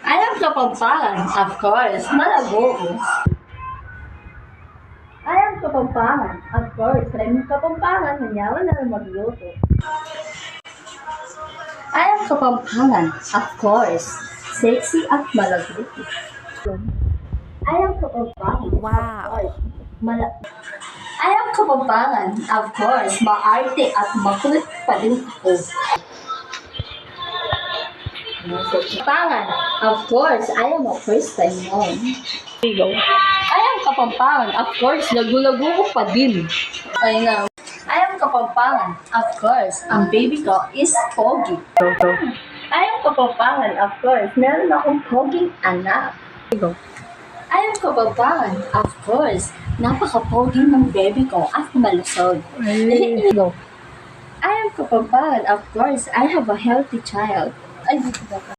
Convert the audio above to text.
I am Kapampangan, of course, Malabo. I am Kapampangan, of course, Raming Kapampangan, nanyawan na magluto. I am Kapampangan, of course, sexy at malagluto. I am Kapampangan, Wow. of course, I am Kapampangan, of course, maarte at makulit pa din ako. Kapampangan, of course, I am a first-time mom. I am Kapampangan, of course, lagu-lagu ko pa din. Ay na. I am Kapampangan, of course, ang baby ko is Pogi. I am Kapampangan, of course, meron akong Poging anak. I am Kapampangan, of course, napaka-pogi ng baby ko at malusog. I am Kapampangan, of course, I have a healthy child. Ay,